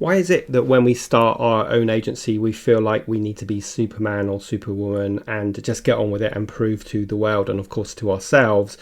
Why is it that when we start our own agency, we feel like we need to be Superman or Superwoman and just get on with it and prove to the world and, of course, to ourselves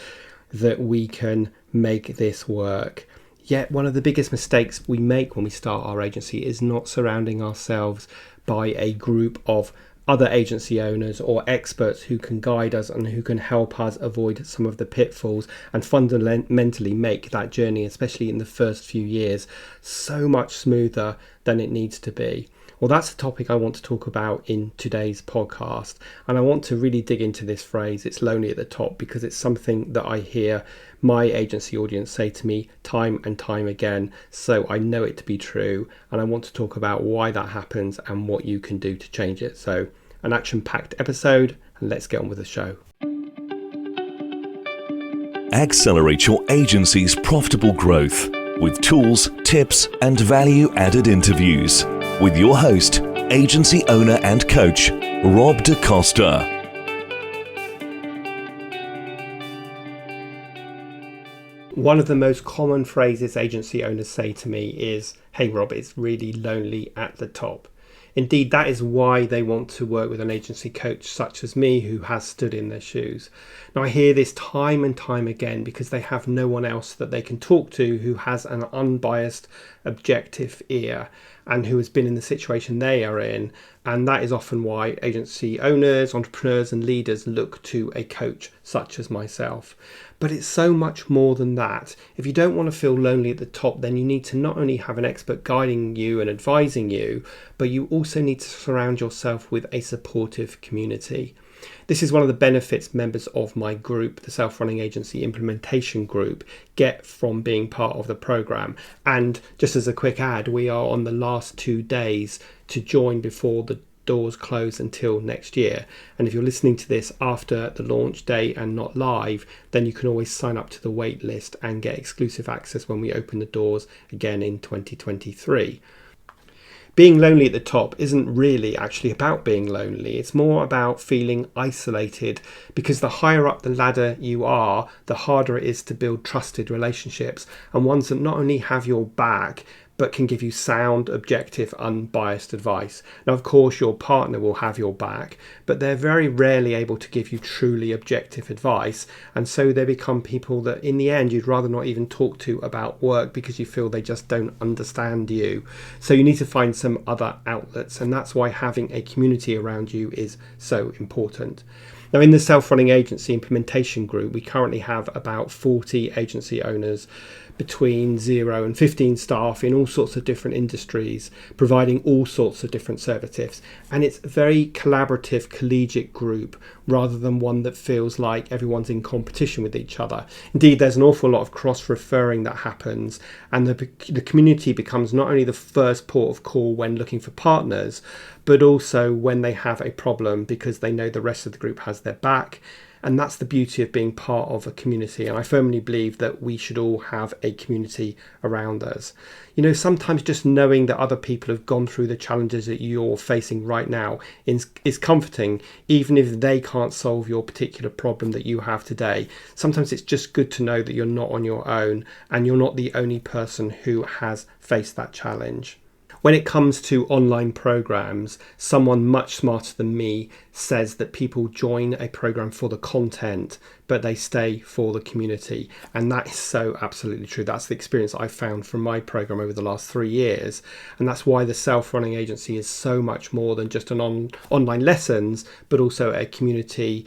that we can make this work? Yet, one of the biggest mistakes we make when we start our agency is not surrounding ourselves by a group of other agency owners or experts who can guide us and who can help us avoid some of the pitfalls and fundamentally make that journey, especially in the first few years, so much smoother than it needs to be. Well, that's the topic I want to talk about in today's podcast. And I want to really dig into this phrase, it's lonely at the top, because it's something that I hear my agency audience say to me time and time again. So I know it to be true. And I want to talk about why that happens and what you can do to change it. So an action-packed episode, and let's get on with the show. Accelerate your agency's profitable growth with tools, tips, and value-added interviews with your host, agency owner and coach, Rob DaCosta. One of the most common phrases agency owners say to me is, "Hey Rob, it's really lonely at the top." Indeed, that is why they want to work with an agency coach such as me who has stood in their shoes. Now, I hear this time and time again because they have no one else that they can talk to who has an unbiased, objective ear and who has been in the situation they are in. And that is often why agency owners, entrepreneurs and leaders look to a coach such as myself. But it's so much more than that. If you don't want to feel lonely at the top, then you need to not only have an expert guiding you and advising you, but you also need to surround yourself with a supportive community. This is one of the benefits members of my group, the Self-Running Agency Implementation Group, get from being part of the program. And just as a quick ad, we are on the last 2 days to join before the doors close until next year. And if you're listening to this after the launch date and not live, then you can always sign up to the wait list and get exclusive access when we open the doors again in 2023. Being lonely at the top isn't really actually about being lonely. It's more about feeling isolated, because the higher up the ladder you are, the harder it is to build trusted relationships and ones that not only have your back, but can give you sound, objective, unbiased advice. Now, of course, your partner will have your back, but they're very rarely able to give you truly objective advice. And so they become people that in the end, you'd rather not even talk to about work because you feel they just don't understand you. So you need to find some other outlets. And that's why having a community around you is so important. Now, in the Self-Running Agency Implementation Group, we currently have about 40 agency owners between 0 and 15 staff in all sorts of different industries, providing all sorts of different services. And it's a very collaborative, collegiate group rather than one that feels like everyone's in competition with each other. Indeed, there's an awful lot of cross-referring that happens, and the community becomes not only the first port of call when looking for partners, but also when they have a problem, because they know the rest of the group has their back. And that's the beauty of being part of a community. And I firmly believe that we should all have a community around us. You know, sometimes just knowing that other people have gone through the challenges that you're facing right now is comforting, even if they can't solve your particular problem that you have today. Sometimes it's just good to know that you're not on your own and you're not the only person who has faced that challenge. When it comes to online programs, someone much smarter than me says that people join a program for the content, but they stay for the community. And that is so absolutely true. That's the experience I've found from my program over the last 3 years. And that's why the Self-Running Agency is so much more than just an online lessons, but also a community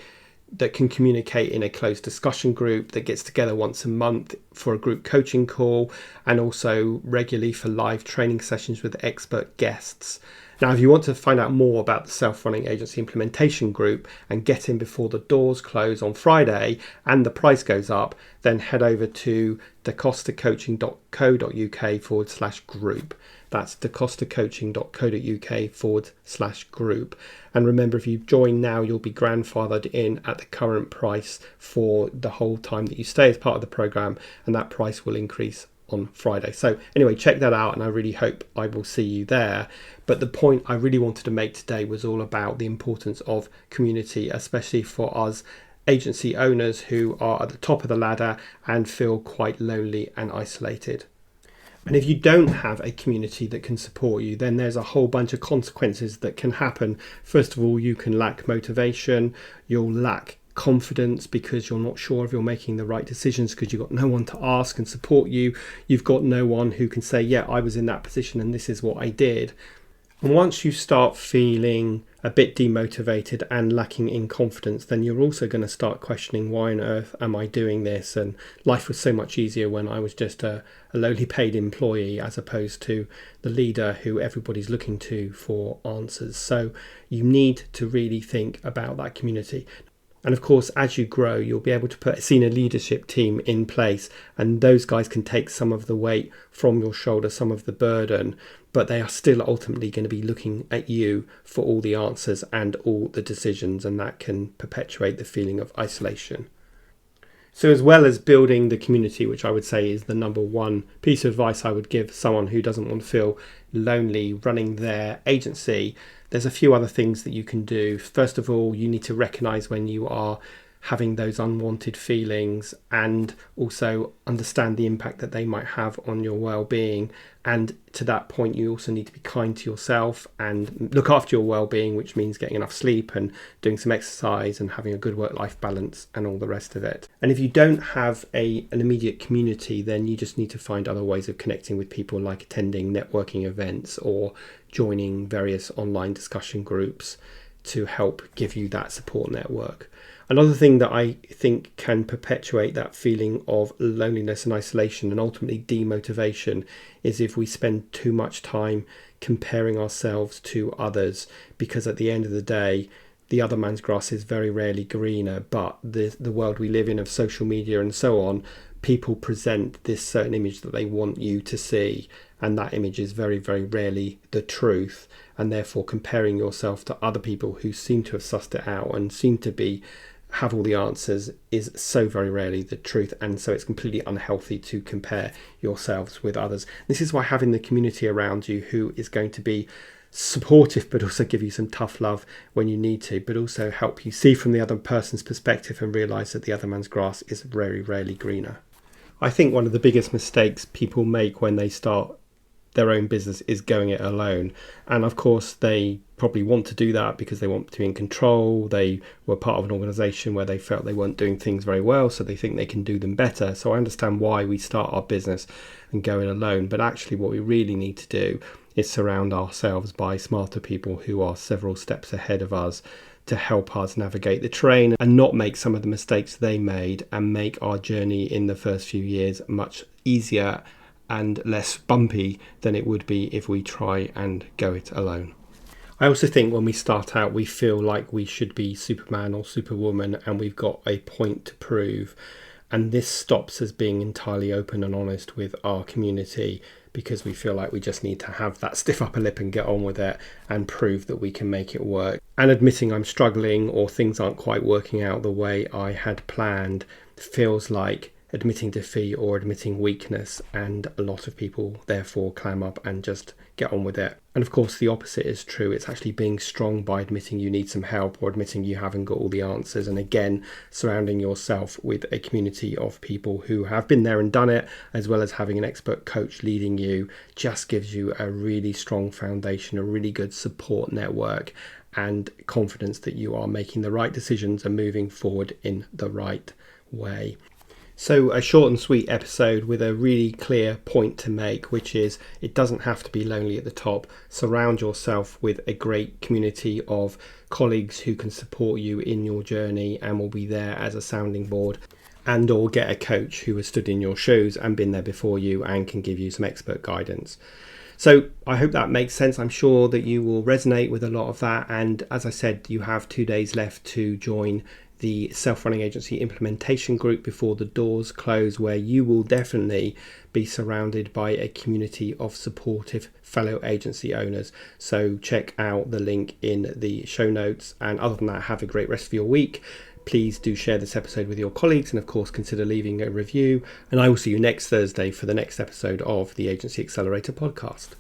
that can communicate in a closed discussion group that gets together once a month for a group coaching call, and also regularly for live training sessions with expert guests. Now, if you want to find out more about the Self-Running Agency Implementation Group and get in before the doors close on Friday and the price goes up, then head over to dacostacoaching.co.uk/group. That's dacostacoaching.co.uk/group. And remember, if you join now, you'll be grandfathered in at the current price for the whole time that you stay as part of the program, and that price will increase on Friday. So anyway, check that out, and I really hope I will see you there. But the point I really wanted to make today was all about the importance of community, especially for us agency owners who are at the top of the ladder and feel quite lonely and isolated. And if you don't have a community that can support you, then there's a whole bunch of consequences that can happen. First of all, you can lack motivation, you'll lack confidence because you're not sure if you're making the right decisions because you've got no one to ask and support you. You've got no one who can say, yeah, I was in that position and this is what I did. And once you start feeling a bit demotivated and lacking in confidence, then you're also going to start questioning, why on earth am I doing this? And life was so much easier when I was just a lowly paid employee as opposed to the leader who everybody's looking to for answers. So you need to really think about that community. And of course, as you grow, you'll be able to put a senior leadership team in place, and those guys can take some of the weight from your shoulder, some of the burden, but they are still ultimately going to be looking at you for all the answers and all the decisions, and that can perpetuate the feeling of isolation. So as well as building the community, which I would say is the number one piece of advice I would give someone who doesn't want to feel lonely running their agency, there's a few other things that you can do. First of all, you need to recognize when you are having those unwanted feelings and also understand the impact that they might have on your well-being. And to that point, you also need to be kind to yourself and look after your well-being, which means getting enough sleep and doing some exercise and having a good work-life balance and all the rest of it. And if you don't have an immediate community, then you just need to find other ways of connecting with people, like attending networking events or joining various online discussion groups to help give you that support network. Another thing that I think can perpetuate that feeling of loneliness and isolation and ultimately demotivation is if we spend too much time comparing ourselves to others, because at the end of the day, the other man's grass is very rarely greener. But the world we live in of social media and so on, people present this certain image that they want you to see, and that image is very, very rarely the truth. And therefore comparing yourself to other people who seem to have sussed it out and seem to have all the answers is so very rarely the truth. And so it's completely unhealthy to compare yourselves with others. This is why having the community around you who is going to be supportive but also give you some tough love when you need to, but also help you see from the other person's perspective and realize that the other man's grass is very rarely greener. I think one of the biggest mistakes people make when they start their own business is going it alone. And of course they probably want to do that because they want to be in control. They were part of an organization where they felt they weren't doing things very well, so they think they can do them better. So I understand why we start our business and go it alone, but actually what we really need to do is surround ourselves by smarter people who are several steps ahead of us to help us navigate the terrain and not make some of the mistakes they made, and make our journey in the first few years much easier and less bumpy than it would be if we try and go it alone. I also think when we start out, we feel like we should be Superman or Superwoman and we've got a point to prove. And this stops us being entirely open and honest with our community, because we feel like we just need to have that stiff upper lip and get on with it and prove that we can make it work. And admitting I'm struggling or things aren't quite working out the way I had planned feels like admitting defeat or admitting weakness, and a lot of people therefore climb up and just get on with it. And of course the opposite is true. It's actually being strong by admitting you need some help or admitting you haven't got all the answers, and again surrounding yourself with a community of people who have been there and done it, as well as having an expert coach leading you, just gives you a really strong foundation, a really good support network, and confidence that you are making the right decisions and moving forward in the right way. So a short and sweet episode with a really clear point to make, which is it doesn't have to be lonely at the top. Surround yourself with a great community of colleagues who can support you in your journey and will be there as a sounding board, and or get a coach who has stood in your shoes and been there before you and can give you some expert guidance. So I hope that makes sense. I'm sure that you will resonate with a lot of that. And as I said, you have 2 days left to join the Self-Running Agency Implementation Group before the doors close, where you will definitely be surrounded by a community of supportive fellow agency owners. So check out the link in the show notes. And other than that, have a great rest of your week. Please do share this episode with your colleagues, and of course consider leaving a review. And I will see you next Thursday for the next episode of the Agency Accelerator podcast.